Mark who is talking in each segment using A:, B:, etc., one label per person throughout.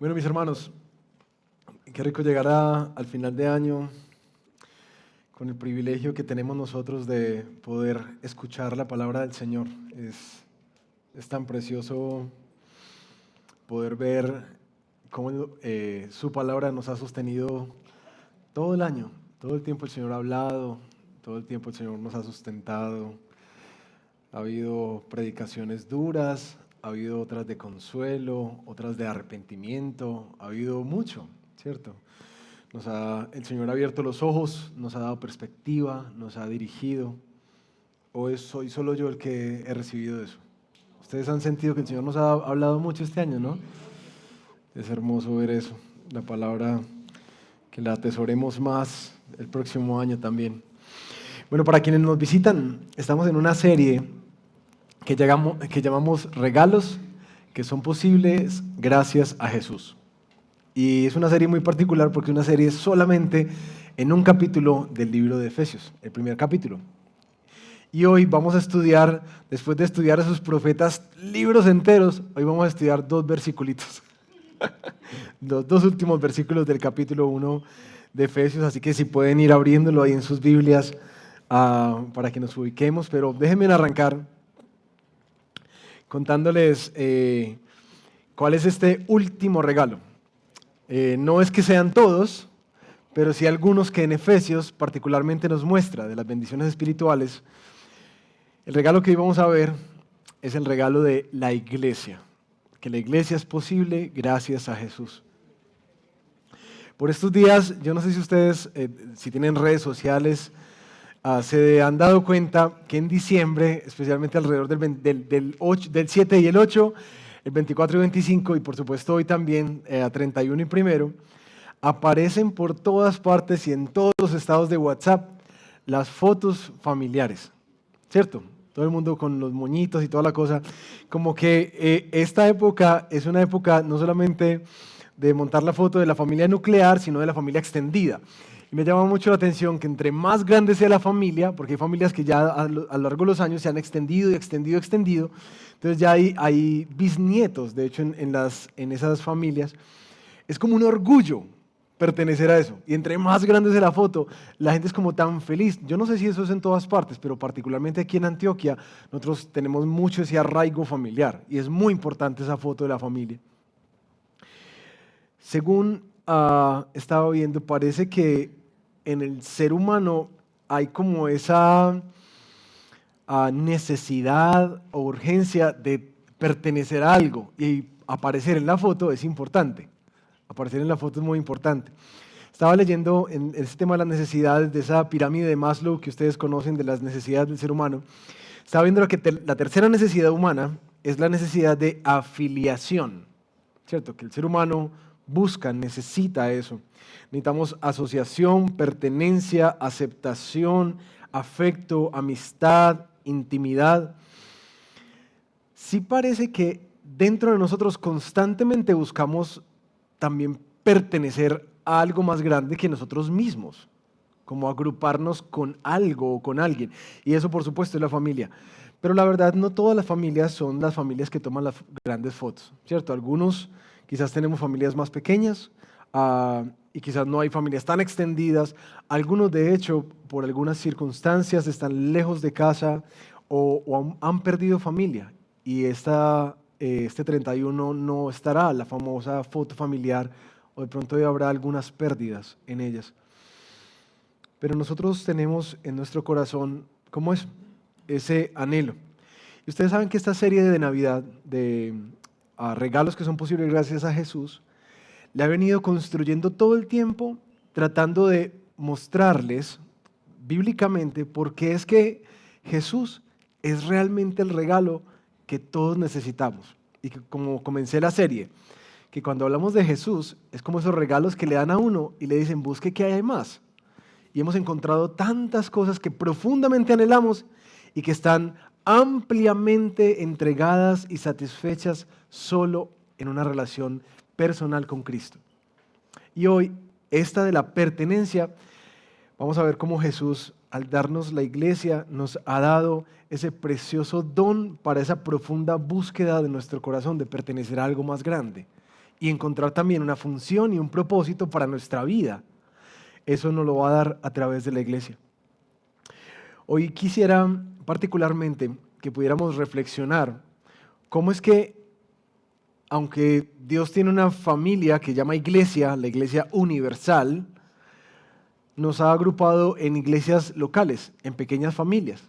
A: Bueno, mis hermanos, qué rico llegar al final de año con el privilegio que tenemos nosotros de poder escuchar la palabra del Señor. Es tan precioso poder ver cómo su palabra nos ha sostenido todo el año. Todo el tiempo el Señor ha hablado, todo el tiempo el Señor nos ha sustentado. Ha habido predicaciones duras, ha habido otras de consuelo, otras de arrepentimiento, ha habido mucho, ¿cierto? El Señor ha abierto los ojos, nos ha dado perspectiva, nos ha dirigido. ¿O soy solo yo el que he recibido eso? Ustedes han sentido que el Señor nos ha hablado mucho este año, ¿no? Es hermoso ver eso, la palabra, que la atesoremos más el próximo año también. Bueno, para quienes nos visitan, estamos en una serie que llamamos Regalos que son posibles gracias a Jesús. Y es una serie muy particular porque es una serie solamente en un capítulo del libro de Efesios, el primer capítulo. Y hoy vamos a estudiar, después de estudiar a sus profetas libros enteros, hoy vamos a estudiar 2 versiculitos. Los 2 últimos versículos del capítulo 1 de Efesios, así que si pueden ir abriéndolo ahí en sus Biblias para que nos ubiquemos. Pero déjenme arrancar contándoles cuál es este último regalo. No es que sean todos, pero sí algunos que en Efesios particularmente nos muestra de las bendiciones espirituales. El regalo que hoy vamos a ver es el regalo de la iglesia, que la iglesia es posible gracias a Jesús. Por estos días, yo no sé si ustedes, si tienen redes sociales, se han dado cuenta que en diciembre, especialmente alrededor del 7 y el 8, el 24 y 25, y por supuesto hoy también, a 31 y 1, aparecen por todas partes y en todos los estados de WhatsApp las fotos familiares, ¿cierto? Todo el mundo con los moñitos y toda la cosa. Como que esta época es una época no solamente de montar la foto de la familia nuclear, sino de la familia extendida. Y me llama mucho la atención que entre más grande sea la familia, porque hay familias que ya a lo largo de los años se han extendido y extendido, entonces ya hay bisnietos, de hecho, en esas familias. Es como un orgullo pertenecer a eso. Y entre más grande sea la foto, la gente es como tan feliz. Yo no sé si eso es en todas partes, pero particularmente aquí en Antioquia, nosotros tenemos mucho ese arraigo familiar y es muy importante esa foto de la familia. Según estaba viendo, parece que en el ser humano hay como esa necesidad o urgencia de pertenecer a algo y aparecer en la foto es importante. Aparecer en la foto es muy importante. Estaba leyendo en este tema de las necesidades, de esa pirámide de Maslow que ustedes conocen, de las necesidades del ser humano. Estaba viendo que la tercera necesidad humana es la necesidad de afiliación, ¿cierto? Que el ser humano busca, necesita eso. Necesitamos asociación, pertenencia, aceptación, afecto, amistad, intimidad. Sí parece que dentro de nosotros constantemente buscamos también pertenecer a algo más grande que nosotros mismos, como agruparnos con algo o con alguien. Y eso, por supuesto, es la familia. Pero la verdad, no todas las familias son las familias que toman las grandes fotos, ¿cierto? Algunos quizás tenemos familias más pequeñas y quizás no hay familias tan extendidas. Algunos, de hecho, por algunas circunstancias están lejos de casa o han perdido familia. Y este 31 no estará la famosa foto familiar, o de pronto habrá algunas pérdidas en ellas. Pero nosotros tenemos en nuestro corazón, ¿cómo es? Ese anhelo. Y ustedes saben que esta serie de Navidad, de regalos que son posibles gracias a Jesús, la ha venido construyendo todo el tiempo, tratando de mostrarles bíblicamente por qué es que Jesús es realmente el regalo que todos necesitamos. Y que, como comencé la serie, que cuando hablamos de Jesús es como esos regalos que le dan a uno y le dicen, busque qué hay más. Y hemos encontrado tantas cosas que profundamente anhelamos y que están ampliamente entregadas y satisfechas solo en una relación personal con Cristo. Y hoy, esta de la pertenencia, vamos a ver cómo Jesús, al darnos la iglesia, nos ha dado ese precioso don para esa profunda búsqueda de nuestro corazón de pertenecer a algo más grande. y encontrar también una función y un propósito para nuestra vida. Eso nos lo va a dar a través de la iglesia. Hoy quisiera particularmente que pudiéramos reflexionar cómo es que, aunque Dios tiene una familia que llama iglesia, la iglesia universal, nos ha agrupado en iglesias locales, en pequeñas familias.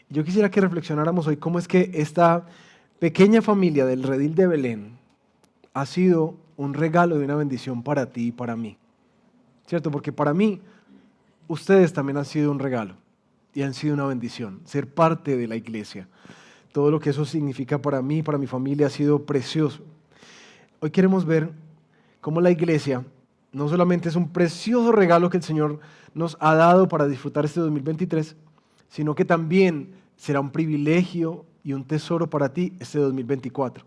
A: Yo quisiera que reflexionáramos hoy cómo es que esta pequeña familia del Redil de Belén ha sido un regalo y una bendición para ti y para mí. ¿Cierto? Porque para mí, ustedes también han sido un regalo y han sido una bendición, ser parte de la iglesia. Todo lo que eso significa para mí, para mi familia, ha sido precioso. Hoy queremos ver cómo la iglesia no solamente es un precioso regalo que el Señor nos ha dado para disfrutar este 2023, sino que también será un privilegio y un tesoro para ti este 2024.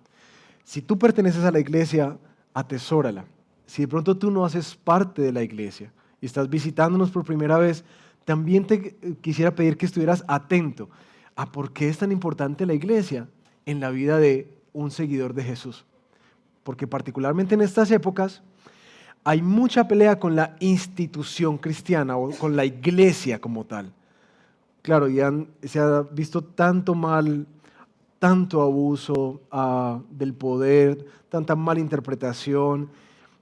A: Si tú perteneces a la iglesia, atesórala. Si de pronto tú no haces parte de la iglesia y estás visitándonos por primera vez, también te quisiera pedir que estuvieras atento a por qué es tan importante la iglesia en la vida de un seguidor de Jesús. Porque particularmente en estas épocas hay mucha pelea con la institución cristiana o con la iglesia como tal. Claro, se ha visto tanto mal, tanto abuso del poder, tanta mala interpretación,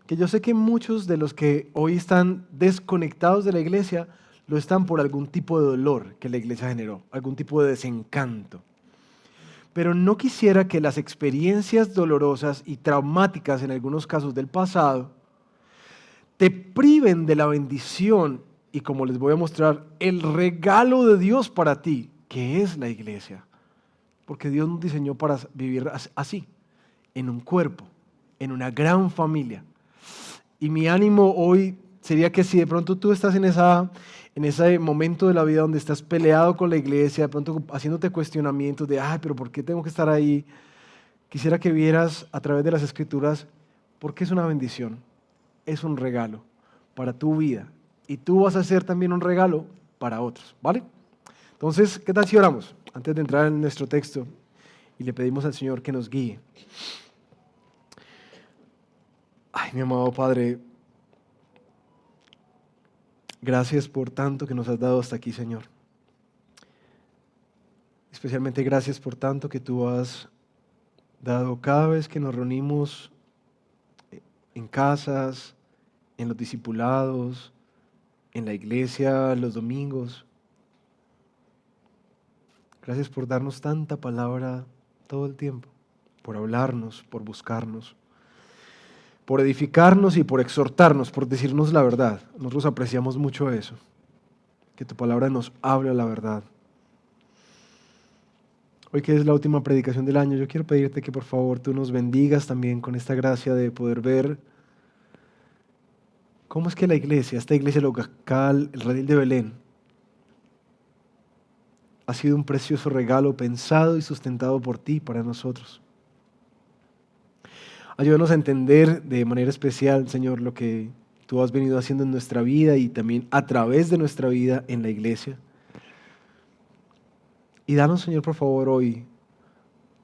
A: que yo sé que muchos de los que hoy están desconectados de la iglesia lo están por algún tipo de dolor que la iglesia generó, algún tipo de desencanto. Pero no quisiera que las experiencias dolorosas y traumáticas en algunos casos del pasado te priven de la bendición y, como les voy a mostrar, el regalo de Dios para ti, que es la iglesia. Porque Dios nos diseñó para vivir así, en un cuerpo, en una gran familia. Y mi ánimo hoy sería que si de pronto tú estás en ese momento de la vida donde estás peleado con la iglesia, de pronto haciéndote cuestionamientos de, pero ¿por qué tengo que estar ahí? Quisiera que vieras a través de las Escrituras por qué es una bendición, es un regalo para tu vida. Y tú vas a ser también un regalo para otros, ¿vale? Entonces, ¿qué tal si oramos antes de entrar en nuestro texto y le pedimos al Señor que nos guíe? Ay, mi amado Padre, gracias por tanto que nos has dado hasta aquí, Señor. Especialmente gracias por tanto que tú has dado cada vez que nos reunimos en casas, en los discipulados, en la iglesia, los domingos. Gracias por darnos tanta palabra todo el tiempo, por hablarnos, por buscarnos, por edificarnos y por exhortarnos, por decirnos la verdad. Nosotros apreciamos mucho eso, que tu palabra nos habla la verdad. Hoy que es la última predicación del año, yo quiero pedirte que por favor tú nos bendigas también con esta gracia de poder ver cómo es que la iglesia, esta iglesia local, el Redil de Belén, ha sido un precioso regalo pensado y sustentado por ti para nosotros. Ayúdanos a entender de manera especial, Señor, lo que tú has venido haciendo en nuestra vida y también a través de nuestra vida en la iglesia. Y danos, Señor, por favor, hoy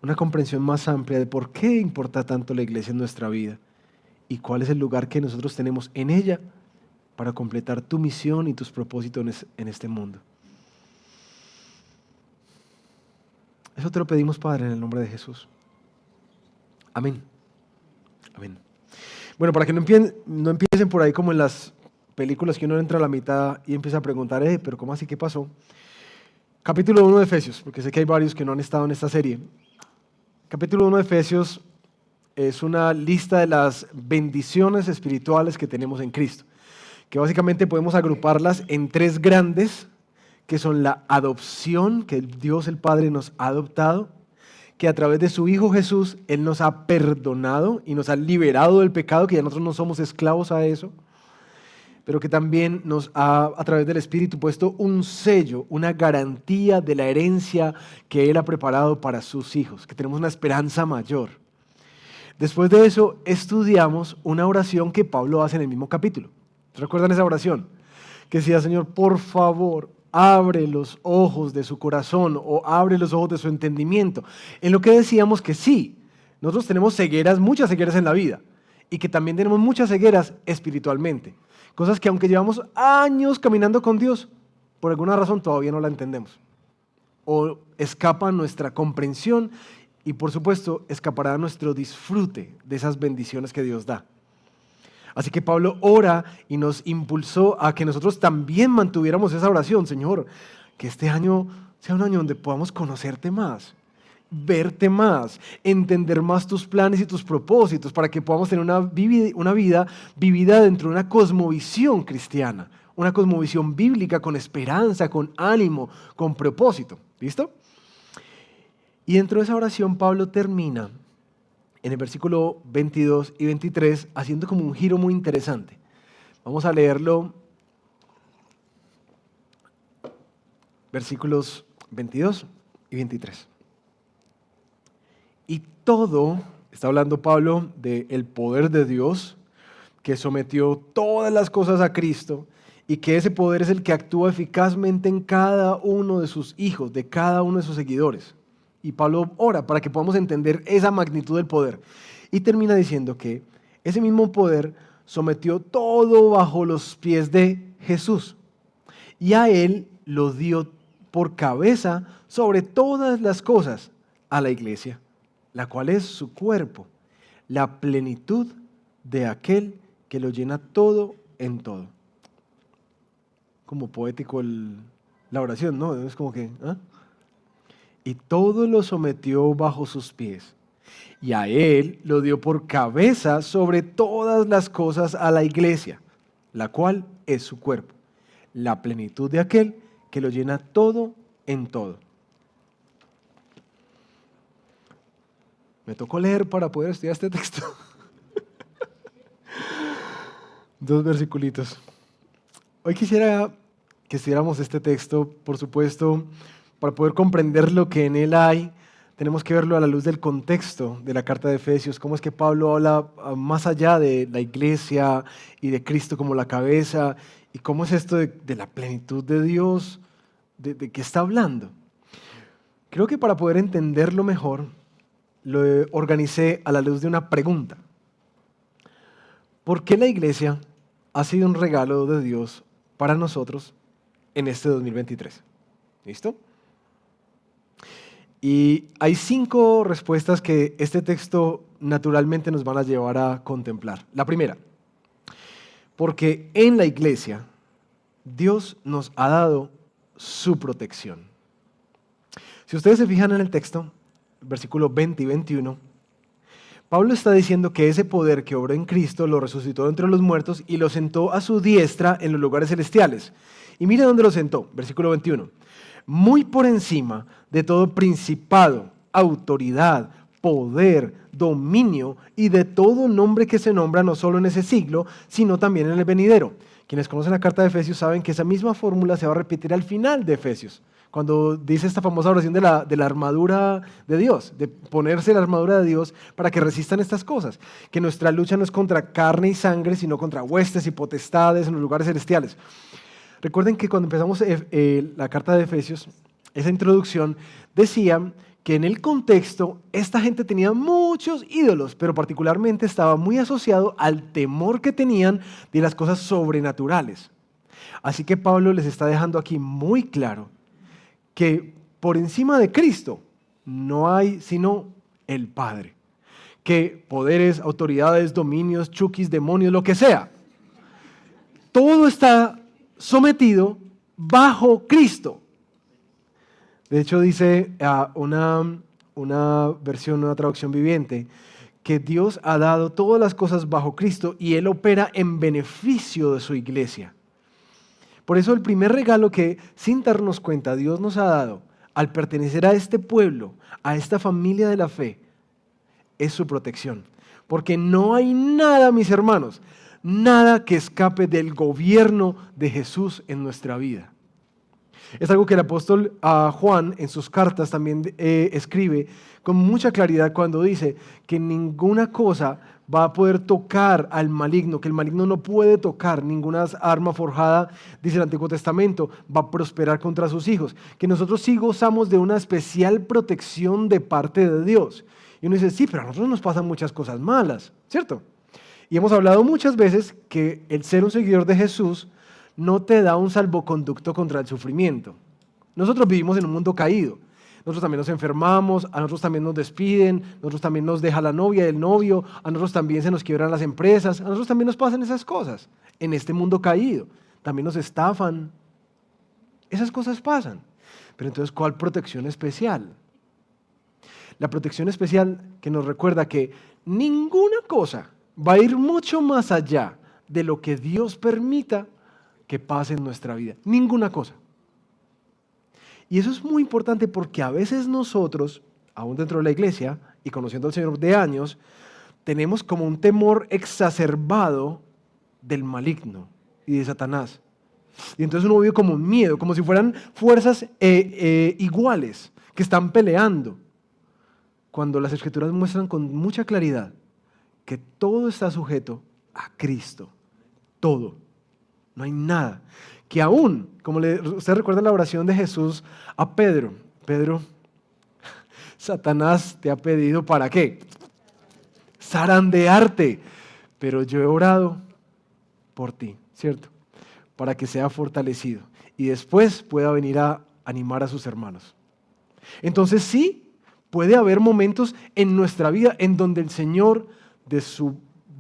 A: una comprensión más amplia de por qué importa tanto la iglesia en nuestra vida y cuál es el lugar que nosotros tenemos en ella para completar tu misión y tus propósitos en este mundo. Eso te lo pedimos, Padre, en el nombre de Jesús. Amén. Amén. Bueno, para que no empiecen por ahí como en las películas que uno entra a la mitad y empieza a preguntar, pero ¿cómo así? ¿Qué pasó? Capítulo 1 de Efesios, porque sé que hay varios que no han estado en esta serie. Capítulo 1 de Efesios es una lista de las bendiciones espirituales que tenemos en Cristo, que básicamente podemos agruparlas en tres grandes, que son la adopción, que Dios el Padre nos ha adoptado, que a través de su Hijo Jesús, Él nos ha perdonado y nos ha liberado del pecado, que ya nosotros no somos esclavos a eso, pero que también nos ha, a través del Espíritu, puesto un sello, una garantía de la herencia que Él ha preparado para sus hijos, que tenemos una esperanza mayor. Después de eso, estudiamos una oración que Pablo hace en el mismo capítulo. ¿Recuerdan esa oración? Que decía, Señor, por favor, abre los ojos de su corazón o abre los ojos de su entendimiento. En lo que decíamos que sí, nosotros tenemos cegueras, muchas cegueras en la vida. y que también tenemos muchas cegueras espiritualmente. Cosas que aunque llevamos años caminando con Dios, por alguna razón todavía no la entendemos. O escapa nuestra comprensión y por supuesto escapará nuestro disfrute de esas bendiciones que Dios da. Así que Pablo ora y nos impulsó a que nosotros también mantuviéramos esa oración. Señor, que este año sea un año donde podamos conocerte más, verte más, entender más tus planes y tus propósitos, para que podamos tener una vida vivida dentro de una cosmovisión cristiana, una cosmovisión bíblica con esperanza, con ánimo, con propósito. ¿Listo? Y dentro de esa oración Pablo termina en el versículo 22 y 23 haciendo como un giro muy interesante. Vamos a leerlo, versículos 22 y 23. Y todo, está hablando Pablo del poder de Dios que sometió todas las cosas a Cristo y que ese poder es el que actúa eficazmente en cada uno de sus hijos, de cada uno de sus seguidores. Y Pablo ora para que podamos entender esa magnitud del poder. Y termina diciendo que ese mismo poder sometió todo bajo los pies de Jesús. Y a Él lo dio por cabeza sobre todas las cosas a la iglesia, la cual es su cuerpo, la plenitud de aquel que lo llena todo en todo. Como poético la oración, ¿no? Es como que... Y todo lo sometió bajo sus pies. Y a Él lo dio por cabeza sobre todas las cosas a la iglesia, la cual es su cuerpo, la plenitud de aquel que lo llena todo en todo. Me tocó leer para poder estudiar este texto. 2 versiculitos. Hoy quisiera que estudiáramos este texto, por supuesto, para poder comprender lo que en él hay. Tenemos que verlo a la luz del contexto de la carta de Efesios, cómo es que Pablo habla más allá de la iglesia y de Cristo como la cabeza, y cómo es esto de la plenitud de Dios, de qué está hablando. Creo que para poder entenderlo mejor, lo organicé a la luz de una pregunta. ¿Por qué la iglesia ha sido un regalo de Dios para nosotros en este 2023? ¿Listo? Y hay 5 respuestas que este texto naturalmente nos van a llevar a contemplar. La primera, porque en la iglesia Dios nos ha dado su protección. Si ustedes se fijan en el texto, versículos 20 y 21, Pablo está diciendo que ese poder que obró en Cristo lo resucitó de entre los muertos y lo sentó a su diestra en los lugares celestiales. Y mire dónde lo sentó, versículo 21. Muy por encima de todo principado, autoridad, poder, dominio y de todo nombre que se nombra no solo en ese siglo, sino también en el venidero. Quienes conocen la carta de Efesios saben que esa misma fórmula se va a repetir al final de Efesios, cuando dice esta famosa oración de la armadura de Dios, de ponerse la armadura de Dios para que resistan estas cosas, que nuestra lucha no es contra carne y sangre, sino contra huestes y potestades en los lugares celestiales. Recuerden que cuando empezamos la carta de Efesios, esa introducción decía que en el contexto esta gente tenía muchos ídolos, pero particularmente estaba muy asociado al temor que tenían de las cosas sobrenaturales. Así que Pablo les está dejando aquí muy claro que por encima de Cristo no hay sino el Padre, que poderes, autoridades, dominios, chukis, demonios, lo que sea, todo está sometido bajo Cristo. De hecho dice una versión, una traducción viviente, que Dios ha dado todas las cosas bajo Cristo y Él opera en beneficio de su iglesia. Por eso el primer regalo que, sin darnos cuenta, Dios nos ha dado al pertenecer a este pueblo, a esta familia de la fe, es su protección. Porque no hay nada, mis hermanos, nada que escape del gobierno de Jesús en nuestra vida. Es algo que el apóstol Juan en sus cartas también escribe con mucha claridad cuando dice que ninguna cosa va a poder tocar al maligno, que el maligno no puede tocar ninguna arma forjada, dice el Antiguo Testamento, va a prosperar contra sus hijos, que nosotros sí gozamos de una especial protección de parte de Dios. Y uno dice, sí, pero a nosotros nos pasan muchas cosas malas, ¿cierto? Y hemos hablado muchas veces que el ser un seguidor de Jesús no te da un salvoconducto contra el sufrimiento. Nosotros vivimos en un mundo caído. Nosotros también nos enfermamos, a nosotros también nos despiden, a nosotros también nos deja la novia y el novio, a nosotros también se nos quiebran las empresas, a nosotros también nos pasan esas cosas en este mundo caído. También nos estafan. Esas cosas pasan. Pero entonces, ¿cuál protección especial? La protección especial que nos recuerda que ninguna cosa va a ir mucho más allá de lo que Dios permita que pase en nuestra vida. Ninguna cosa. Y eso es muy importante porque a veces nosotros, aún dentro de la iglesia y conociendo al Señor de años, tenemos como un temor exacerbado del maligno y de Satanás. Y entonces uno vive como un miedo, como si fueran fuerzas iguales que están peleando. Cuando las Escrituras muestran con mucha claridad que todo está sujeto a Cristo. Todo. No hay nada. Que aún, como usted recuerda la oración de Jesús a Pedro. Pedro, Satanás te ha pedido ¿para qué? Zarandearte. Pero yo he orado por ti, ¿cierto? Para que sea fortalecido y después pueda venir a animar a sus hermanos. Entonces sí, puede haber momentos en nuestra vida en donde el Señor, de su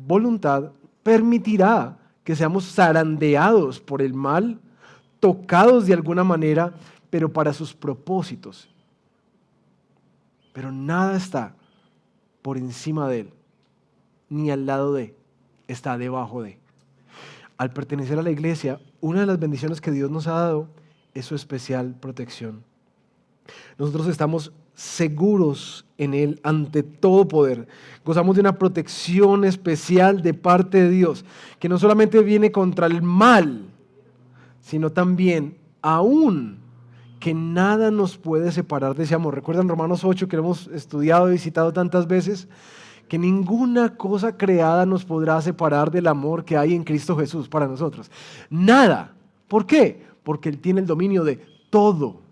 A: voluntad, permitirá que seamos zarandeados por el mal, tocados de alguna manera, pero para sus propósitos. Pero nada está por encima de Él, ni al lado de, está debajo de. Al pertenecer a la iglesia, una de las bendiciones que Dios nos ha dado es su especial protección. Nosotros estamos seguros en Él ante todo poder. Gozamos de una protección especial de parte de Dios, que no solamente viene contra el mal, sino también aún que nada nos puede separar de ese amor. ¿Recuerdan Romanos 8 que lo hemos estudiado y visitado tantas veces? Que ninguna cosa creada nos podrá separar del amor que hay en Cristo Jesús para nosotros. Nada. ¿Por qué? Porque Él tiene el dominio de todo.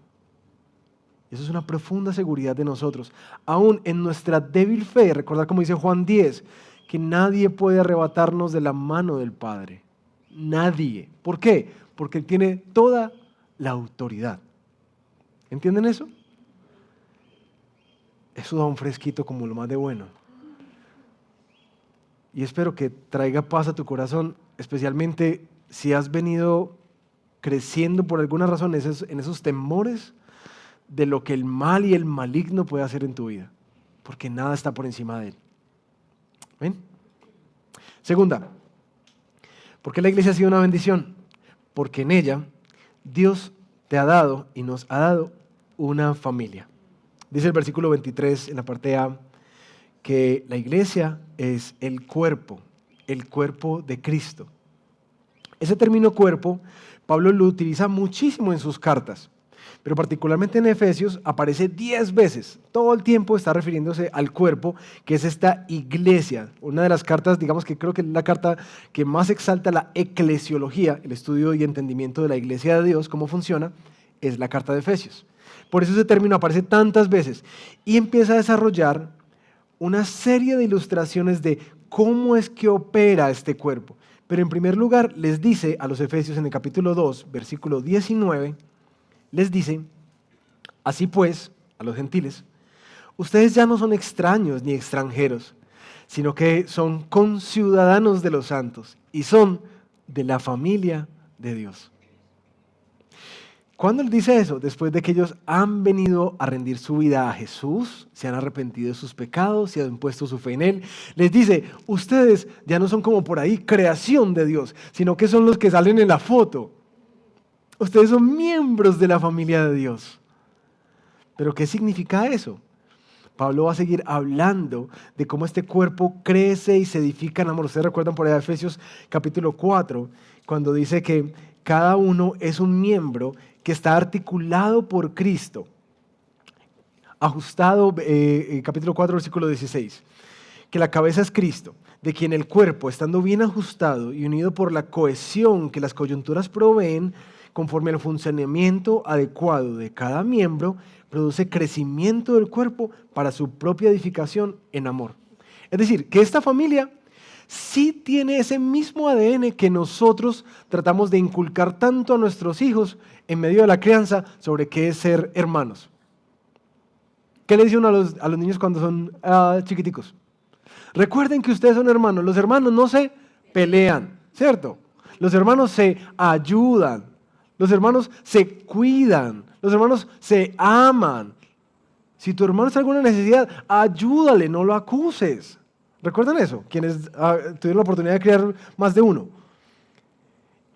A: Eso es una profunda seguridad de nosotros. Aún en nuestra débil fe, recordad como dice Juan 10, que nadie puede arrebatarnos de la mano del Padre. Nadie. ¿Por qué? Porque Él tiene toda la autoridad. ¿Entienden eso? Eso da un fresquito como lo más de bueno. Y espero que traiga paz a tu corazón, especialmente si has venido creciendo por alguna razón en esos temores de lo que el mal y el maligno puede hacer en tu vida, porque nada está por encima de él. ¿Ven? Segunda, ¿por qué la iglesia ha sido una bendición? Porque en ella Dios te ha dado y nos ha dado una familia. Dice el versículo 23 en la parte A, que la iglesia es el cuerpo de Cristo. Ese término cuerpo, Pablo lo utiliza muchísimo en sus cartas, pero particularmente en Efesios aparece 10 veces. Todo el tiempo está refiriéndose al cuerpo, que es esta iglesia. Una de las cartas, digamos que creo que es la carta que más exalta la eclesiología, el estudio y entendimiento de la iglesia de Dios, cómo funciona, es la carta de Efesios. Por eso ese término aparece tantas veces y empieza a desarrollar una serie de ilustraciones de cómo es que opera este cuerpo. Pero en primer lugar les dice a los Efesios en el capítulo 2, versículo 19, les dice, así pues, a los gentiles, ustedes ya no son extraños ni extranjeros, sino que son conciudadanos de los santos y son de la familia de Dios. ¿Cuándo él dice eso? Después de que ellos han venido a rendir su vida a Jesús, se han arrepentido de sus pecados, se han puesto su fe en Él. Les dice, ustedes ya no son como por ahí creación de Dios, sino que son los que salen en la foto. Ustedes son miembros de la familia de Dios. ¿Pero qué significa eso? Pablo va a seguir hablando de cómo este cuerpo crece y se edifica en amor. Ustedes recuerdan por ahí Efesios capítulo 4, cuando dice que cada uno es un miembro que está articulado por Cristo. Ajustado, capítulo 4, versículo 16. Que la cabeza es Cristo, de quien el cuerpo, estando bien ajustado y unido por la cohesión que las coyunturas proveen, conforme al funcionamiento adecuado de cada miembro, produce crecimiento del cuerpo para su propia edificación en amor. Es decir, que esta familia sí tiene ese mismo ADN que nosotros tratamos de inculcar tanto a nuestros hijos en medio de la crianza sobre qué es ser hermanos. ¿Qué le dice uno a los niños cuando son chiquiticos? Recuerden que ustedes son hermanos. Los hermanos no se pelean, ¿cierto? Los hermanos se ayudan. Los hermanos se cuidan. Los hermanos se aman. Si tu hermano está en alguna necesidad, ayúdale, no lo acuses. ¿Recuerdan eso? Quienes tuvieron la oportunidad de criar más de uno.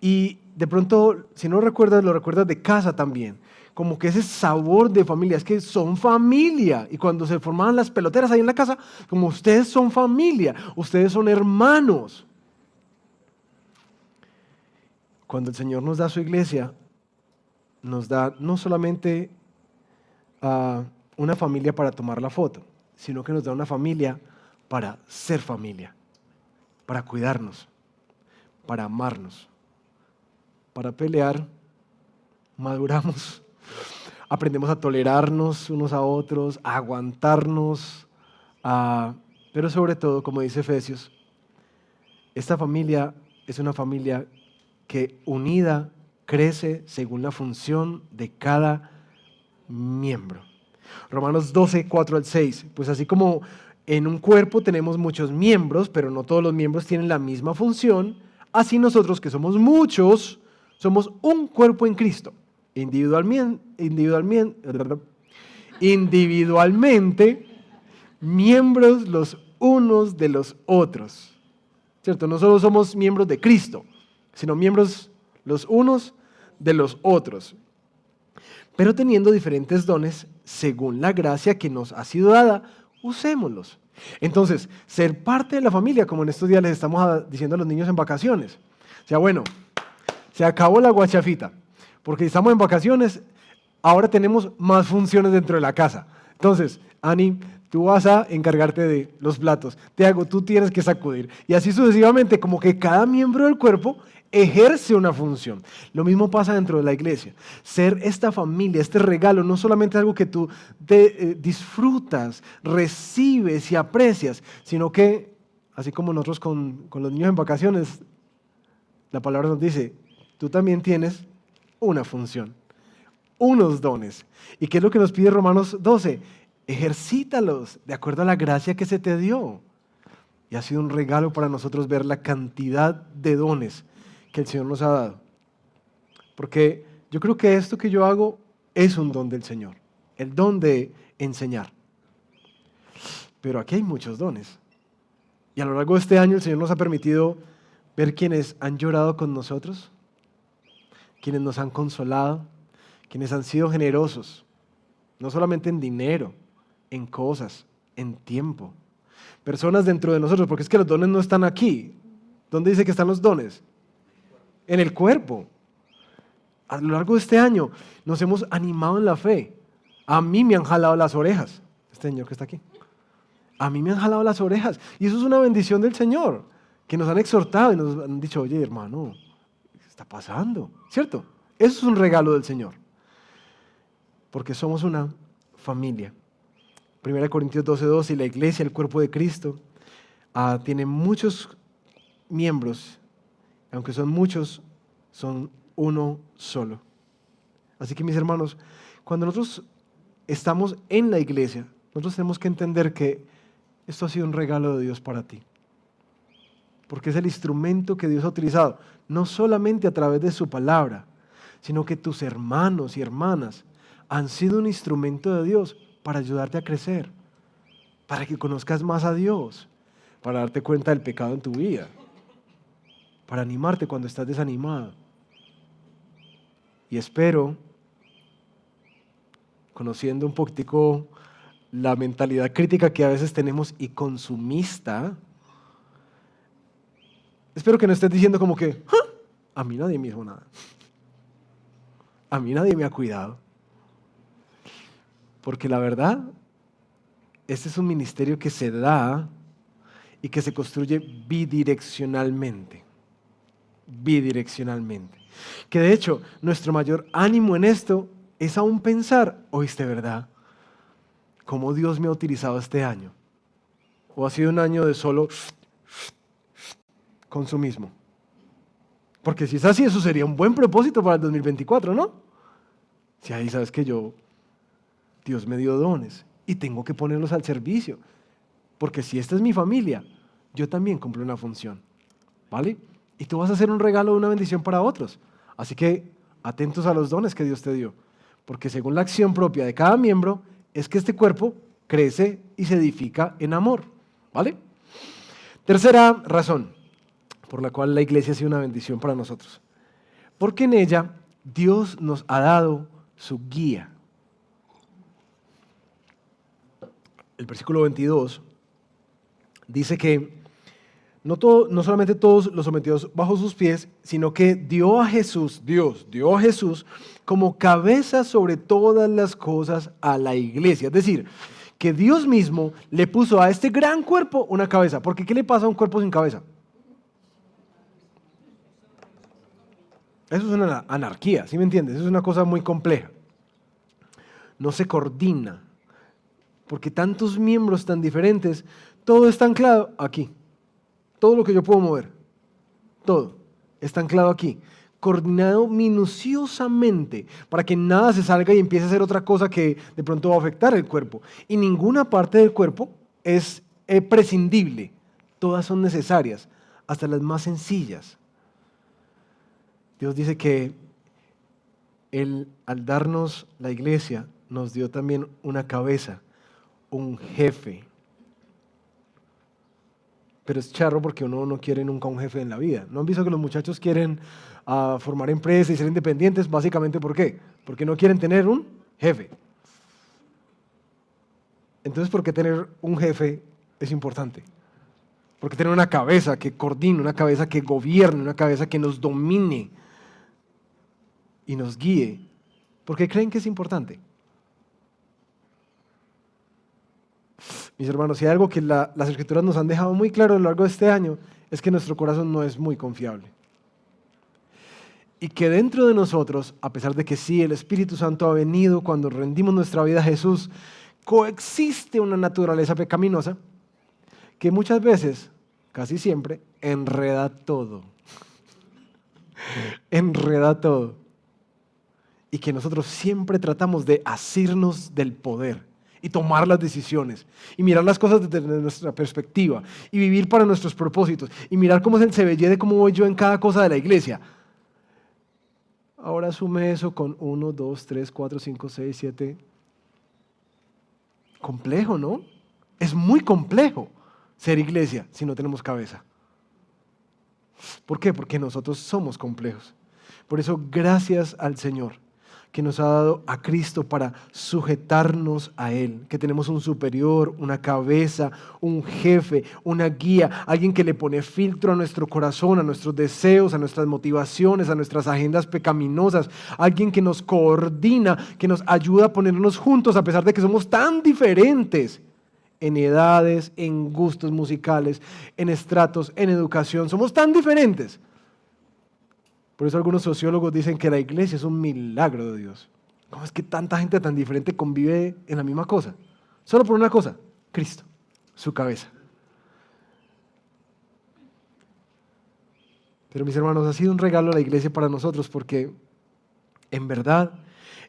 A: Y de pronto, si no lo recuerdas de casa también. Como que ese sabor de familia, es que son familia. Y cuando se formaban las peloteras ahí en la casa, como ustedes son familia, ustedes son hermanos. Cuando el Señor nos da su iglesia, nos da no solamente una familia para tomar la foto, sino que nos da una familia para ser familia, para cuidarnos, para amarnos, para pelear, maduramos, aprendemos a tolerarnos unos a otros, a aguantarnos, pero sobre todo, como dice Efesios, esta familia es una familia que unida crece según la función de cada miembro. Romanos 12, 4 al 6, pues así como en un cuerpo tenemos muchos miembros, pero no todos los miembros tienen la misma función, así nosotros que somos muchos, somos un cuerpo en Cristo. Individualmente, miembros los unos de los otros. ¿Cierto? No solo somos miembros de Cristo, sino miembros los unos de los otros. Pero teniendo diferentes dones, según la gracia que nos ha sido dada, usémoslos. Entonces, ser parte de la familia, como en estos días les estamos diciendo a los niños en vacaciones. O sea, bueno, se acabó la guachafita, porque si estamos en vacaciones, ahora tenemos más funciones dentro de la casa. Entonces, Ani, tú vas a encargarte de los platos. Tiago, tú tienes que sacudir. Y así sucesivamente, como que cada miembro del cuerpo ejerce una función. Lo mismo pasa dentro de la iglesia. Ser esta familia, este regalo, no solamente algo que tú disfrutas, recibes y aprecias, sino que, así como nosotros con los niños en vacaciones, la palabra nos dice, tú también tienes una función, unos dones. ¿Y qué es lo que nos pide Romanos 12? Ejercítalos de acuerdo a la gracia que se te dio. Y ha sido un regalo para nosotros ver la cantidad de dones que el Señor nos ha dado. Porque yo creo que esto que yo hago es un don del Señor, el don de enseñar. Pero aquí hay muchos dones. Y a lo largo de este año el Señor nos ha permitido ver quienes han llorado con nosotros, quienes nos han consolado, quienes han sido generosos, no solamente en dinero, en cosas, en tiempo. Personas dentro de nosotros, porque es que los dones no están aquí. ¿Dónde dice que están los dones? En el cuerpo. A lo largo de este año nos hemos animado en la fe. A mí me han jalado las orejas. Este señor que está aquí. A mí me han jalado las orejas. Y eso es una bendición del Señor. Que nos han exhortado y nos han dicho, oye hermano, ¿qué está pasando? ¿Cierto? Eso es un regalo del Señor. Porque somos una familia. 1 Corintios 12:2, y la iglesia, el cuerpo de Cristo, tiene muchos miembros. Aunque son muchos, son uno solo. Así que mis hermanos, cuando nosotros estamos en la iglesia, nosotros tenemos que entender que esto ha sido un regalo de Dios para ti. Porque es el instrumento que Dios ha utilizado, no solamente a través de su palabra, sino que tus hermanos y hermanas han sido un instrumento de Dios para ayudarte a crecer, para que conozcas más a Dios, para darte cuenta del pecado en tu vida, para animarte cuando estás desanimado. Y espero, conociendo un poquitico la mentalidad crítica que a veces tenemos y consumista, espero que no estés diciendo como que, a mí nadie me dijo nada. A mí nadie me ha cuidado. Porque la verdad, este es un ministerio que se da y que se construye bidireccionalmente. Bidireccionalmente. Que de hecho, nuestro mayor ánimo en esto es aún pensar, ¿oíste verdad? ¿Cómo Dios me ha utilizado este año? ¿O ha sido un año de solo consumismo. Porque si es así, eso sería un buen propósito para el 2024, ¿no? Si ahí sabes que Dios me dio dones y tengo que ponerlos al servicio. Porque si esta es mi familia, yo también cumplo una función, ¿vale? Y tú vas a hacer un regalo, una bendición para otros. Así que atentos a los dones que Dios te dio. Porque según la acción propia de cada miembro, es que este cuerpo crece y se edifica en amor, ¿vale? Tercera razón por la cual la iglesia ha sido una bendición para nosotros. Porque en ella Dios nos ha dado su guía. El versículo 22 dice que no solamente todos los sometidos bajo sus pies, sino que Dios dio a Jesús como cabeza sobre todas las cosas a la iglesia. Es decir, que Dios mismo le puso a este gran cuerpo una cabeza. Porque ¿qué le pasa a un cuerpo sin cabeza? Eso es una anarquía, ¿sí me entiendes? Eso es una cosa muy compleja. No se coordina, porque tantos miembros tan diferentes, todo está anclado aquí. Todo lo que yo puedo mover, todo está anclado aquí, coordinado minuciosamente para que nada se salga y empiece a hacer otra cosa que de pronto va a afectar el cuerpo. Y ninguna parte del cuerpo es prescindible, todas son necesarias, hasta las más sencillas. Dios dice que Él, al darnos la iglesia, nos dio también una cabeza, un jefe. Pero es charro porque uno no quiere nunca un jefe en la vida. ¿No han visto que los muchachos quieren formar empresas y ser independientes? Básicamente, ¿por qué? Porque no quieren tener un jefe. Entonces, ¿por qué tener un jefe es importante? Porque tener una cabeza que coordine, una cabeza que gobierne, una cabeza que nos domine y nos guíe. ¿Por qué creen que es importante? Mis hermanos, si hay algo que las Escrituras nos han dejado muy claro a lo largo de este año, es que nuestro corazón no es muy confiable. Y que dentro de nosotros, a pesar de que sí, el Espíritu Santo ha venido cuando rendimos nuestra vida a Jesús, coexiste una naturaleza pecaminosa que muchas veces, casi siempre, enreda todo. Enreda todo. Y que nosotros siempre tratamos de asirnos del poder y tomar las decisiones y mirar las cosas desde nuestra perspectiva y vivir para nuestros propósitos y mirar cómo es el Sebellé de cómo voy yo en cada cosa de la iglesia. Ahora sume eso con 1, 2, 3, 4, 5, 6, 7. Complejo, ¿no? Es muy complejo ser iglesia si no tenemos cabeza. ¿Por qué? Porque nosotros somos complejos. Por eso, gracias al Señor que nos ha dado a Cristo para sujetarnos a Él, que tenemos un superior, una cabeza, un jefe, una guía, alguien que le pone filtro a nuestro corazón, a nuestros deseos, a nuestras motivaciones, a nuestras agendas pecaminosas, alguien que nos coordina, que nos ayuda a ponernos juntos a pesar de que somos tan diferentes en edades, en gustos musicales, en estratos, en educación, somos tan diferentes. Por eso algunos sociólogos dicen que la iglesia es un milagro de Dios. ¿Cómo es que tanta gente tan diferente convive en la misma cosa? Solo por una cosa, Cristo, su cabeza. Pero mis hermanos, ha sido un regalo a la iglesia para nosotros porque en verdad,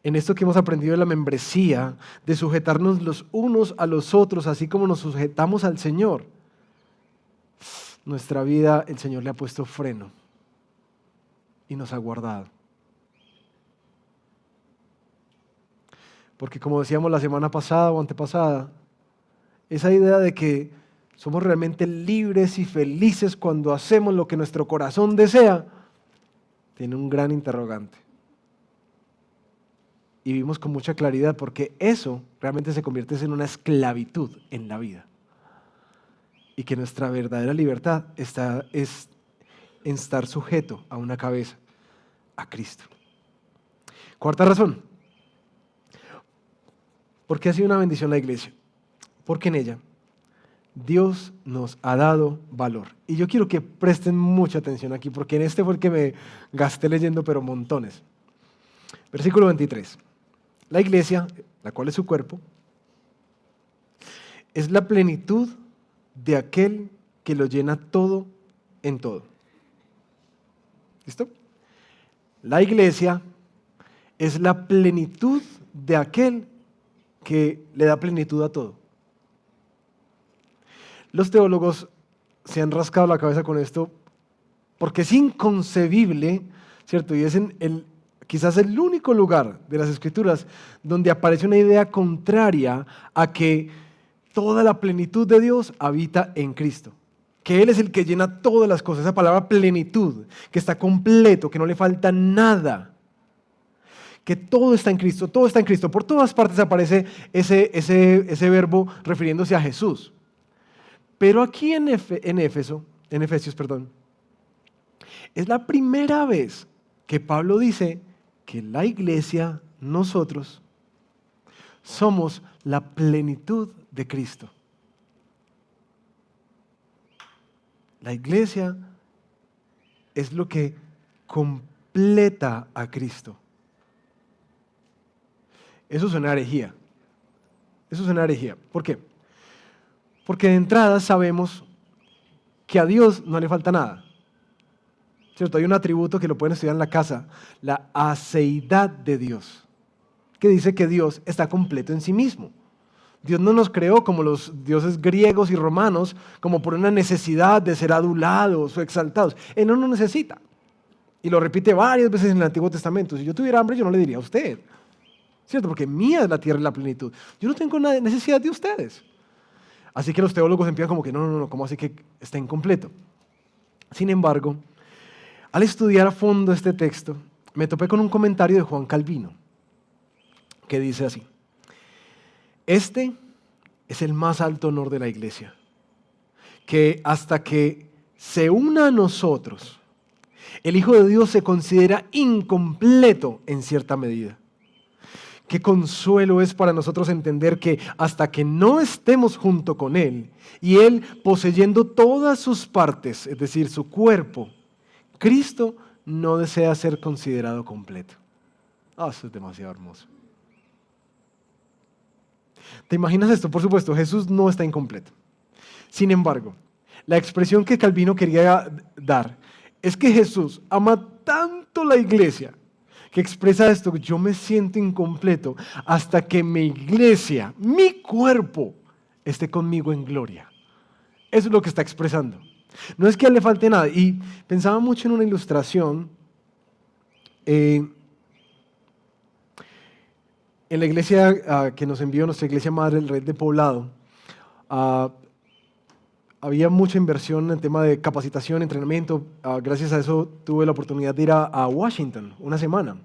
A: en esto que hemos aprendido de la membresía, de sujetarnos los unos a los otros, así como nos sujetamos al Señor, nuestra vida el Señor le ha puesto freno y nos ha guardado. Porque como decíamos la semana pasada o antepasada, esa idea de que somos realmente libres y felices cuando hacemos lo que nuestro corazón desea, tiene un gran interrogante. Y vimos con mucha claridad porque eso realmente se convierte en una esclavitud en la vida. Y que nuestra verdadera libertad es en estar sujeto a una cabeza, a Cristo. Cuarta razón. ¿Por qué ha sido una bendición la iglesia? Porque en ella Dios nos ha dado valor. Y yo quiero que presten mucha atención aquí, porque en este fue el que me gasté leyendo, pero montones. Versículo 23. La iglesia, la cual es su cuerpo, es la plenitud de aquel que lo llena todo en todo. ¿Listo? La iglesia es la plenitud de aquel que le da plenitud a todo. Los teólogos se han rascado la cabeza con esto porque es inconcebible, ¿cierto? Y es quizás el único lugar de las Escrituras donde aparece una idea contraria a que toda la plenitud de Dios habita en Cristo. Que Él es el que llena todas las cosas. Esa palabra plenitud, que está completo, que no le falta nada. Que todo está en Cristo, todo está en Cristo. Por todas partes aparece ese verbo refiriéndose a Jesús. Pero aquí en Efesios, es la primera vez que Pablo dice que la iglesia, nosotros, somos la plenitud de Cristo. La iglesia es lo que completa a Cristo. Eso es una herejía. Eso es una herejía. ¿Por qué? Porque de entrada sabemos que a Dios no le falta nada. ¿Cierto? Hay un atributo que lo pueden estudiar en la casa, la aceidad de Dios, que dice que Dios está completo en sí mismo. Dios no nos creó como los dioses griegos y romanos, como por una necesidad de ser adulados o exaltados. Él no nos necesita. Y lo repite varias veces en el Antiguo Testamento. Si yo tuviera hambre, yo no le diría a usted. ¿Cierto? Porque mía es la tierra y la plenitud. Yo no tengo necesidad de ustedes. Así que los teólogos empiezan como que no, ¿cómo así que está incompleto? Sin embargo, al estudiar a fondo este texto, me topé con un comentario de Juan Calvino, que dice así: este es el más alto honor de la iglesia, que hasta que se una a nosotros, el Hijo de Dios se considera incompleto en cierta medida. Qué consuelo es para nosotros entender que hasta que no estemos junto con Él y Él poseyendo todas sus partes, es decir, su cuerpo, Cristo no desea ser considerado completo. Eso es demasiado hermoso. ¿Te imaginas esto? Por supuesto, Jesús no está incompleto. Sin embargo, la expresión que Calvino quería dar es que Jesús ama tanto la iglesia que expresa esto: yo me siento incompleto hasta que mi iglesia, mi cuerpo, esté conmigo en gloria. Eso es lo que está expresando. No es que a él le falte nada. Y pensaba mucho en una ilustración en la iglesia que nos envió nuestra iglesia madre, el Rey de Poblado. Había mucha inversión en el tema de capacitación, entrenamiento. Gracias a eso tuve la oportunidad de ir a Washington una semana.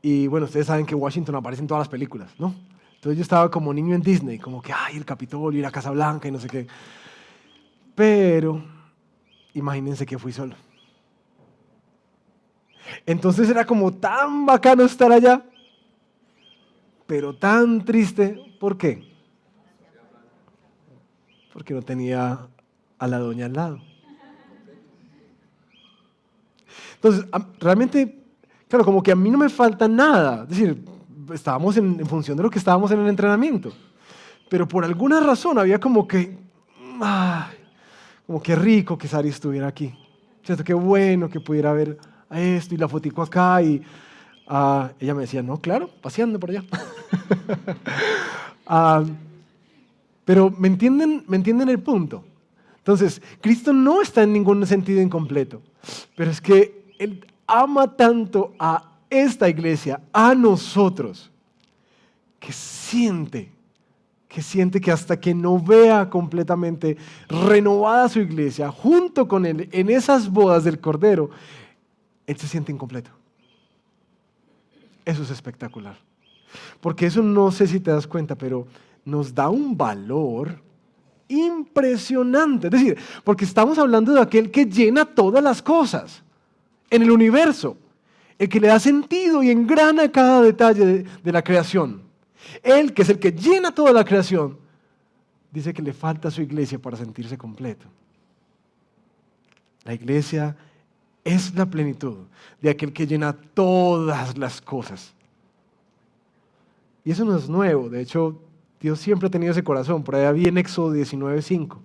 A: Y bueno, ustedes saben que Washington aparece en todas las películas, ¿no? Entonces yo estaba como niño en Disney, como que, el Capitolio y la Casa Blanca y no sé qué. Pero imagínense que fui solo. Entonces era como tan bacano estar allá, pero tan triste. ¿Por qué? Porque no tenía a la doña al lado. Entonces, realmente, claro, como que a mí no me falta nada. Es decir, estábamos en función de lo que estábamos en el entrenamiento. Pero por alguna razón había como que rico que Sari estuviera aquí. ¿Cierto? Qué bueno que pudiera ver a esto y la fotico acá. Y ella me decía, no, claro, paseando por allá. Pero ¿me entienden el punto? Entonces, Cristo no está en ningún sentido incompleto, pero es que Él ama tanto a esta iglesia, a nosotros, que siente que hasta que no vea completamente renovada su iglesia, junto con Él, en esas bodas del Cordero, Él se siente incompleto. Eso es espectacular. Porque eso, no sé si te das cuenta, pero nos da un valor impresionante. Es decir, porque estamos hablando de aquel que llena todas las cosas en el universo, el que le da sentido y engrana cada detalle de la creación. Él, que es el que llena toda la creación, dice que le falta a su iglesia para sentirse completo. La iglesia es la plenitud de aquel que llena todas las cosas. Y eso no es nuevo. De hecho, Dios siempre ha tenido ese corazón. Por allá vi en Éxodo 19:5.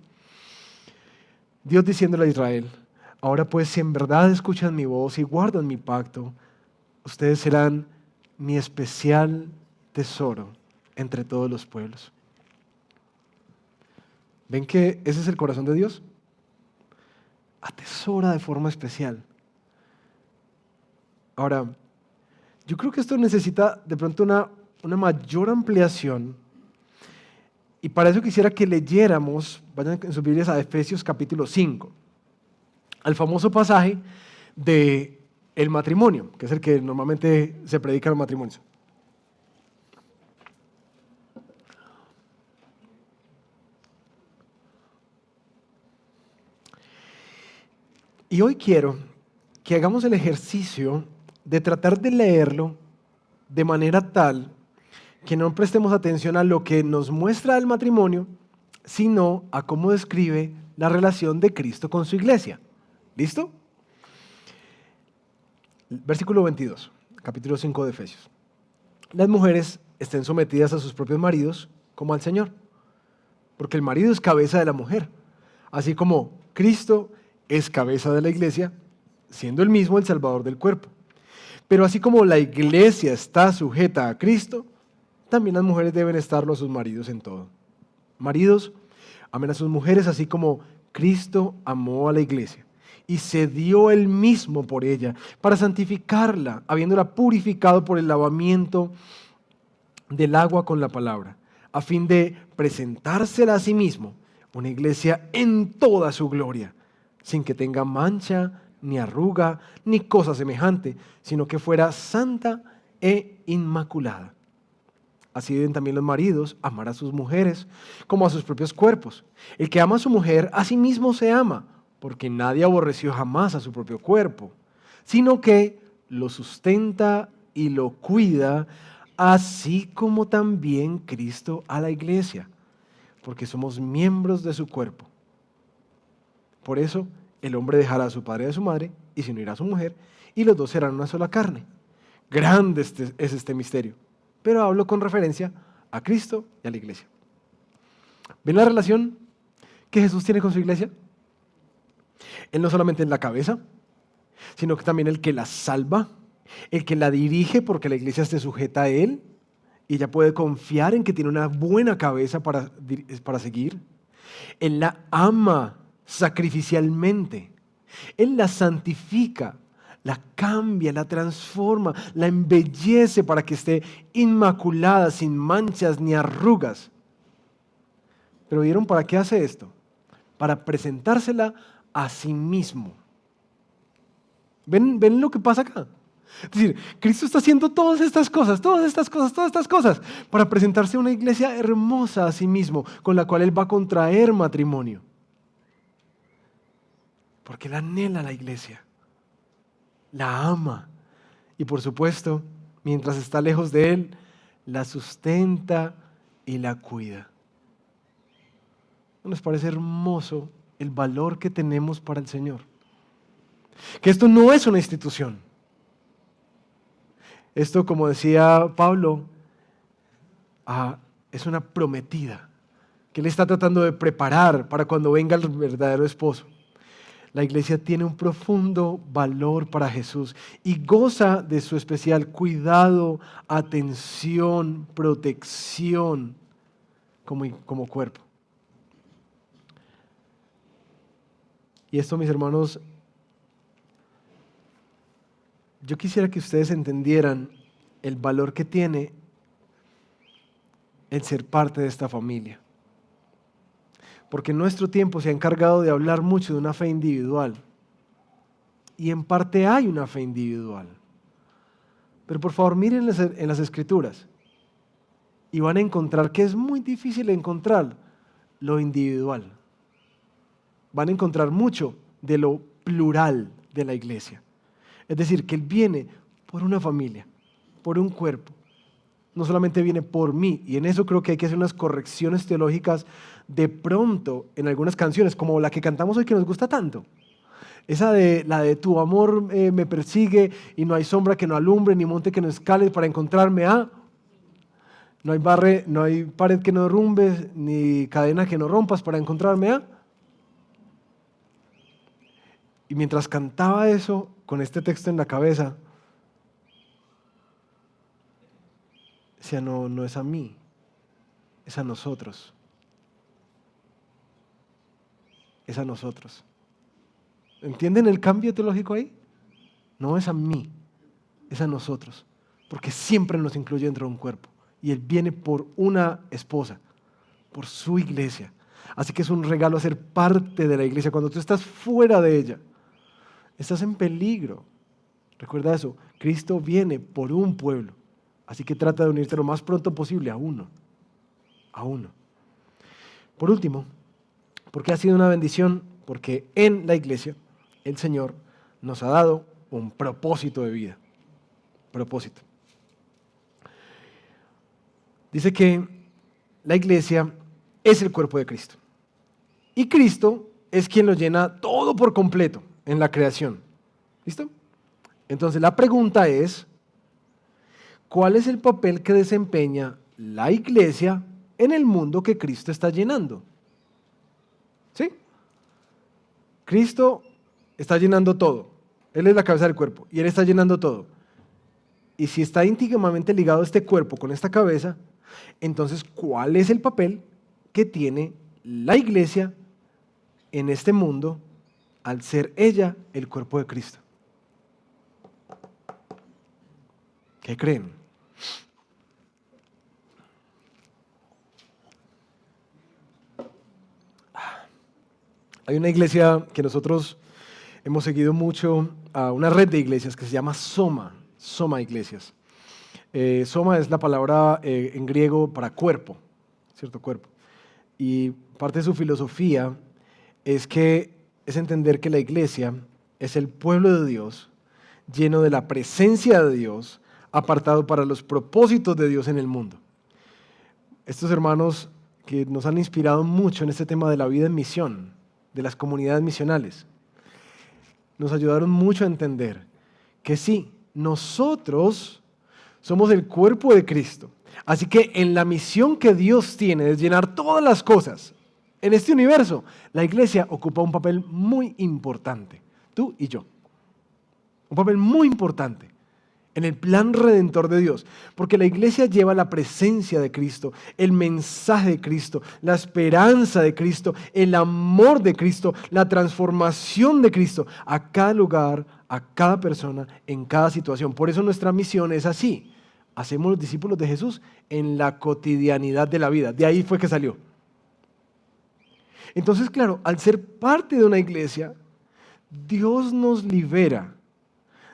A: Dios diciéndole a Israel: Ahora pues, si en verdad escuchan mi voz y guardan mi pacto, ustedes serán mi especial tesoro entre todos los pueblos. ¿Ven que ese es el corazón de Dios? Atesora de forma especial. Ahora, yo creo que esto necesita de pronto una mayor ampliación, y para eso quisiera que leyéramos, vayan en sus Biblias a Efesios capítulo 5, al famoso pasaje de el matrimonio, que es el que normalmente se predica en los matrimonios. Y hoy quiero que hagamos el ejercicio de tratar de leerlo de manera tal que no prestemos atención a lo que nos muestra el matrimonio, sino a cómo describe la relación de Cristo con su iglesia. ¿Listo? Versículo 22, capítulo 5 de Efesios. Las mujeres estén sometidas a sus propios maridos como al Señor, porque el marido es cabeza de la mujer, así como Cristo es cabeza de la iglesia, siendo él mismo el Salvador del cuerpo. Pero así como la iglesia está sujeta a Cristo, también las mujeres deben estarlo a sus maridos en todo. Maridos, amen a sus mujeres así como Cristo amó a la iglesia y se dio él mismo por ella para santificarla, habiéndola purificado por el lavamiento del agua con la palabra, a fin de presentársela a sí mismo, una iglesia en toda su gloria, sin que tenga mancha, ni arruga, ni cosa semejante, sino que fuera santa e inmaculada. Así deben también los maridos amar a sus mujeres como a sus propios cuerpos. El que ama a su mujer, a sí mismo se ama, porque nadie aborreció jamás a su propio cuerpo, sino que lo sustenta y lo cuida, así como también Cristo a la iglesia, porque somos miembros de su cuerpo. Por eso, el hombre dejará a su padre y a su madre, y se unirá a su mujer, y los dos serán una sola carne. Grande es este misterio, pero hablo con referencia a Cristo y a la iglesia. ¿Ven la relación que Jesús tiene con su iglesia? Él no solamente es la cabeza, sino que también el que la salva, el que la dirige porque la iglesia esté sujeta a él, y ella puede confiar en que tiene una buena cabeza para seguir. Él la ama sacrificialmente. Él la santifica, la cambia, la transforma, la embellece para que esté inmaculada, sin manchas ni arrugas. Pero ¿vieron para qué hace esto? Para presentársela a sí mismo. ¿Ven lo que pasa acá? Es decir, Cristo está haciendo todas estas cosas, para presentarse a una iglesia hermosa a sí mismo, con la cual Él va a contraer matrimonio. Porque Él anhela la iglesia, la ama, y por supuesto, mientras está lejos de Él, la sustenta y la cuida. ¿No les parece hermoso el valor que tenemos para el Señor? Que esto no es una institución. Esto, como decía Pablo, es una prometida que Él está tratando de preparar para cuando venga el verdadero esposo. La iglesia tiene un profundo valor para Jesús y goza de su especial cuidado, atención, protección como cuerpo. Y esto, mis hermanos, yo quisiera que ustedes entendieran el valor que tiene el ser parte de esta familia. Porque en nuestro tiempo se ha encargado de hablar mucho de una fe individual. Y en parte hay una fe individual. Pero por favor, miren en las Escrituras y van a encontrar que es muy difícil encontrar lo individual. Van a encontrar mucho de lo plural de la iglesia. Es decir, que Él viene por una familia, por un cuerpo. No solamente viene por mí, y en eso creo que hay que hacer unas correcciones teológicas de pronto en algunas canciones, como la que cantamos hoy que nos gusta tanto. Esa la de tu amor me persigue y no hay sombra que no alumbre, ni monte que no escale para encontrarme a... No hay pared que no derrumbes, ni cadena que no rompas para encontrarme a... Y mientras cantaba eso, con este texto en la cabeza, decía, no, no es a mí, es a nosotros. Es a nosotros. ¿Entienden el cambio teológico ahí? No es a mí, es a nosotros. Porque siempre nos incluye dentro de un cuerpo. Y Él viene por una esposa, por su iglesia. Así que es un regalo ser parte de la iglesia. Cuando tú estás fuera de ella, estás en peligro. Recuerda eso, Cristo viene por un pueblo. Así que trata de unirte lo más pronto posible a uno. A uno. Por último, porque ha sido una bendición, porque en la iglesia el Señor nos ha dado un propósito de vida. Propósito. Dice que la iglesia es el cuerpo de Cristo. Y Cristo es quien lo llena todo por completo en la creación. ¿Listo? Entonces la pregunta es, ¿cuál es el papel que desempeña la iglesia en el mundo que Cristo está llenando? ¿Sí? Cristo está llenando todo. Él es la cabeza del cuerpo y Él está llenando todo. Y si está íntimamente ligado este cuerpo con esta cabeza, entonces, ¿cuál es el papel que tiene la iglesia en este mundo al ser ella el cuerpo de Cristo? ¿Qué creen? Hay una iglesia que nosotros hemos seguido mucho, a una red de iglesias que se llama Soma Iglesias. Soma es la palabra en griego para cuerpo, ¿cierto? Cuerpo. Y parte de su filosofía es entender que la iglesia es el pueblo de Dios, lleno de la presencia de Dios, apartado para los propósitos de Dios en el mundo. Estos hermanos que nos han inspirado mucho en este tema de la vida en misión, de las comunidades misionales, nos ayudaron mucho a entender que sí, nosotros somos el cuerpo de Cristo. Así que en la misión que Dios tiene de llenar todas las cosas en este universo, la iglesia ocupa un papel muy importante, tú y yo. Un papel muy importante en el plan redentor de Dios, porque la iglesia lleva la presencia de Cristo, el mensaje de Cristo, la esperanza de Cristo, el amor de Cristo, la transformación de Cristo a cada lugar, a cada persona, en cada situación. Por eso nuestra misión es así. Hacemos los discípulos de Jesús en la cotidianidad de la vida. De ahí fue que salió. Entonces, claro, al ser parte de una iglesia, Dios nos libera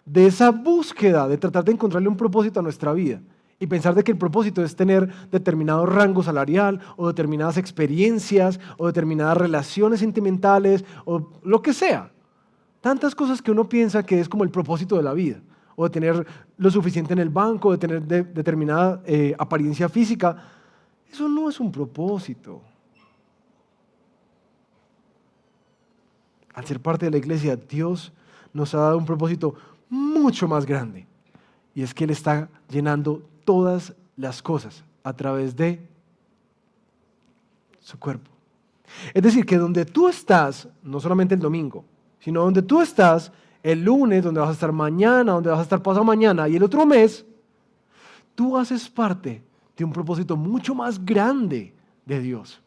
A: de esa búsqueda de tratar de encontrarle un propósito a nuestra vida y pensar de que el propósito es tener determinado rango salarial o determinadas experiencias o determinadas relaciones sentimentales o lo que sea. Tantas cosas que uno piensa que es como el propósito de la vida, o de tener lo suficiente en el banco, de tener determinada apariencia física. Eso no es un propósito. Al ser parte de la iglesia, Dios nos ha dado un propósito mucho más grande. Y es que Él está llenando todas las cosas a través de su cuerpo. Es decir, que donde tú estás, no solamente el domingo, sino donde tú estás el lunes, donde vas a estar mañana, donde vas a estar pasado mañana y el otro mes, tú haces parte de un propósito mucho más grande de Dios.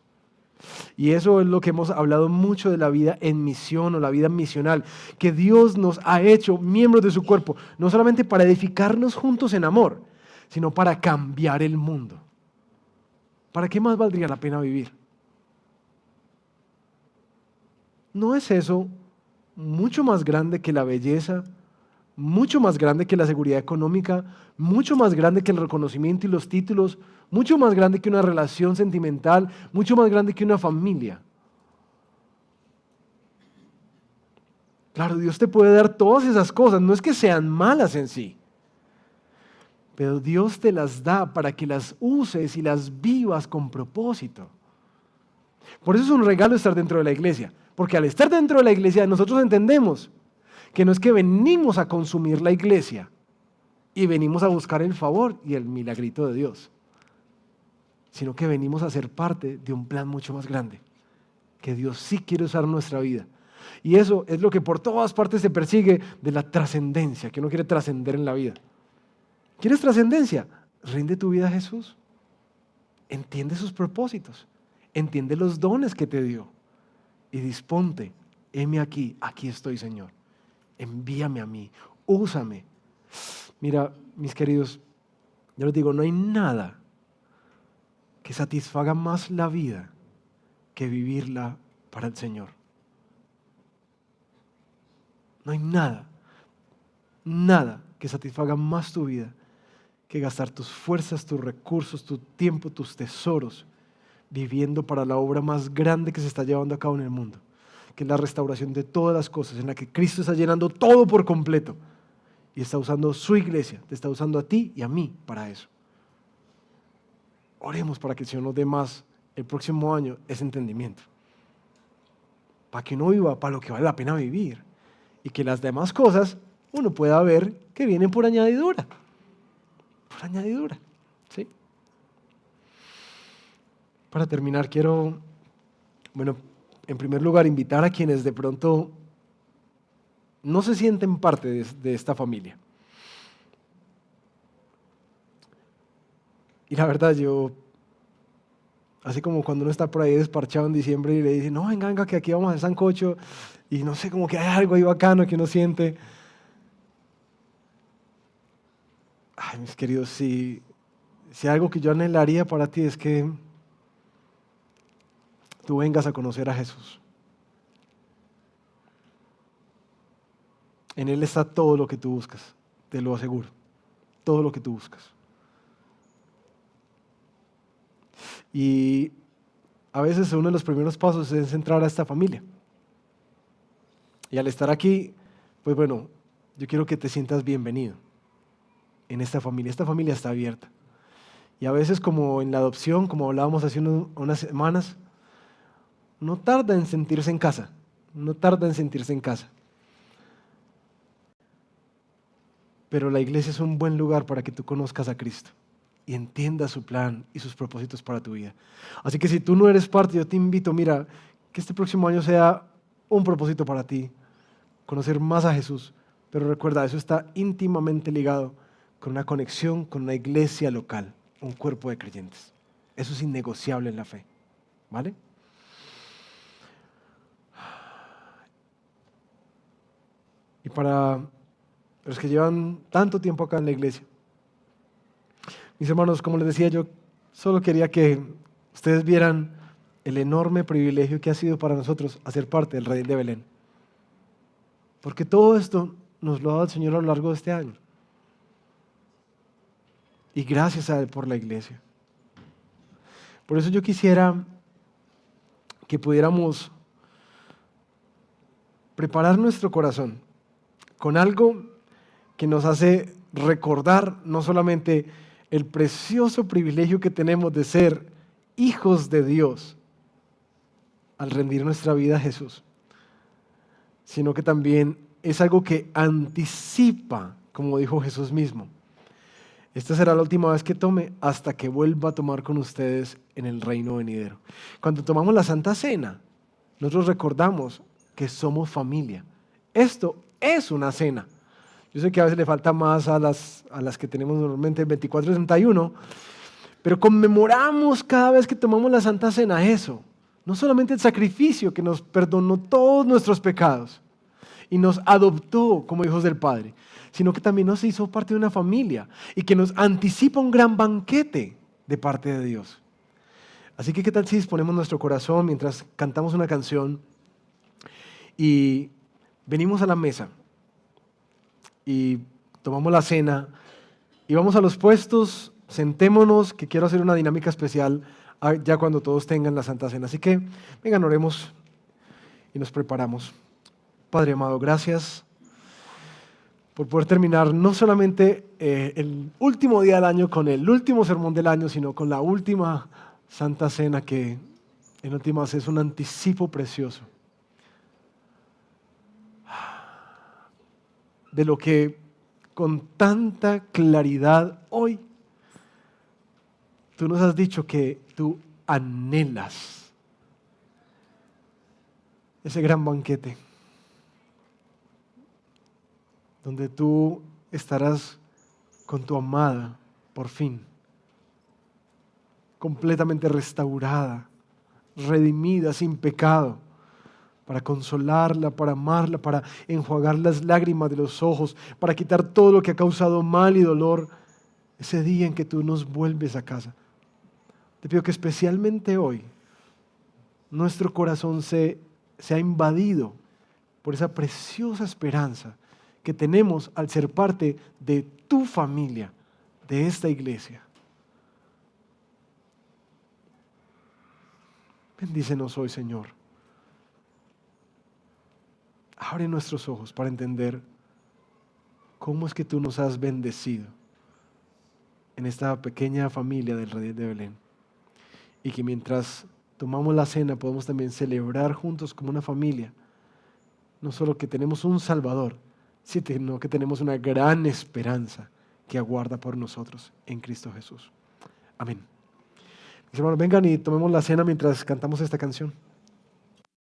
A: Y eso es lo que hemos hablado mucho de la vida en misión o la vida misional, que Dios nos ha hecho miembros de su cuerpo, no solamente para edificarnos juntos en amor, sino para cambiar el mundo. ¿Para qué más valdría la pena vivir? ¿No es eso mucho más grande que la belleza, mucho más grande que la seguridad económica, mucho más grande que el reconocimiento y los títulos, mucho más grande que una relación sentimental, mucho más grande que una familia? Claro, Dios te puede dar todas esas cosas, no es que sean malas en sí, pero Dios te las da para que las uses y las vivas con propósito. Por eso es un regalo estar dentro de la iglesia, porque al estar dentro de la iglesia nosotros entendemos que no es que venimos a consumir la iglesia y venimos a buscar el favor y el milagrito de Dios, sino que venimos a ser parte de un plan mucho más grande, que Dios sí quiere usar nuestra vida Y eso es lo que por todas partes se persigue de la trascendencia, que uno quiere trascender en la vida. ¿Quieres trascendencia? Rinde tu vida a Jesús. Entiende sus propósitos. Entiende los dones que te dio. Y disponte, heme aquí, aquí estoy, Señor. Envíame a mí, úsame. Mira, mis queridos, yo les digo, no hay nada que satisfaga más la vida que vivirla para el Señor. No hay nada que satisfaga más tu vida que gastar tus fuerzas, tus recursos, tu tiempo, tus tesoros, viviendo para la obra más grande que se está llevando a cabo en el mundo, que es la restauración de todas las cosas, en la que Cristo está llenando todo por completo y está usando su iglesia, te está usando a ti y a mí para eso. Oremos para que el Señor nos dé más el próximo año ese entendimiento, para que uno viva para lo que vale la pena vivir y que las demás cosas uno pueda ver que vienen por añadidura. Por añadidura, ¿sí? Para terminar, quiero, en primer lugar, invitar a quienes de pronto no se sienten parte de esta familia. Y la verdad, yo, así como cuando uno está por ahí desparchado en diciembre y le dice, no, venga, que aquí vamos a hacer sancocho, y no sé, como que hay algo ahí bacano que uno siente. Ay, mis queridos, si algo que yo anhelaría para ti es que tú vengas a conocer a Jesús. En Él está todo lo que tú buscas, te lo aseguro, todo lo que tú buscas. Y a veces uno de los primeros pasos es entrar a esta familia. Y al estar aquí, pues bueno, yo quiero que te sientas bienvenido en esta familia. Esta familia está abierta. Y a veces, como en la adopción, como hablábamos hace unas semanas, no tarda en sentirse en casa, no tarda en sentirse en casa. Pero la iglesia es un buen lugar para que tú conozcas a Cristo y entiendas su plan y sus propósitos para tu vida. Así que si tú no eres parte, yo te invito, mira, que este próximo año sea un propósito para ti, conocer más a Jesús. Pero recuerda, eso está íntimamente ligado con una conexión con una iglesia local, un cuerpo de creyentes. Eso es innegociable en la fe, ¿vale? Y para los que llevan tanto tiempo acá en la iglesia, mis hermanos, como les decía, yo solo quería que ustedes vieran el enorme privilegio que ha sido para nosotros hacer parte del Redil de Belén. Porque todo esto nos lo ha dado el Señor a lo largo de este año. Y gracias a Él por la iglesia. Por eso yo quisiera que pudiéramos preparar nuestro corazón con algo que nos hace recordar no solamente el precioso privilegio que tenemos de ser hijos de Dios al rendir nuestra vida a Jesús, sino que también es algo que anticipa, como dijo Jesús mismo. Esta será la última vez que tome hasta que vuelva a tomar con ustedes en el reino venidero. Cuando tomamos la Santa Cena, nosotros recordamos que somos familia. Esto es una cena. Yo sé que a veces le falta más a las que tenemos normalmente el 24 y 31, pero conmemoramos cada vez que tomamos la Santa Cena eso. No solamente el sacrificio que nos perdonó todos nuestros pecados y nos adoptó como hijos del Padre, sino que también nos hizo parte de una familia y que nos anticipa un gran banquete de parte de Dios. Así que, ¿qué tal si disponemos nuestro corazón mientras cantamos una canción y venimos a la mesa y tomamos la cena y vamos a los puestos, sentémonos, que quiero hacer una dinámica especial ya cuando todos tengan la Santa Cena. Así que, vengan, oremos y nos preparamos. Padre amado, gracias por poder terminar no solamente el último día del año con el último sermón del año, sino con la última Santa Cena que en últimas es un anticipo precioso de lo que con tanta claridad hoy tú nos has dicho que tú anhelas ese gran banquete. donde tú estarás con tu amada por fin, completamente restaurada, redimida, sin pecado, para consolarla, para amarla, para enjuagar las lágrimas de los ojos, para quitar todo lo que ha causado mal y dolor, ese día en que tú nos vuelves a casa. Te pido que especialmente hoy nuestro corazón sea invadido por esa preciosa esperanza que tenemos al ser parte de tu familia, de esta iglesia. Bendícenos hoy, Señor. Abre nuestros ojos para entender cómo es que tú nos has bendecido en esta pequeña familia del Redil de Belén. Y que mientras tomamos la cena podemos también celebrar juntos como una familia, no solo que tenemos un Salvador, sino que tenemos una gran esperanza que aguarda por nosotros en Cristo Jesús. Amén. Mis hermanos, vengan y tomemos la cena mientras cantamos esta canción.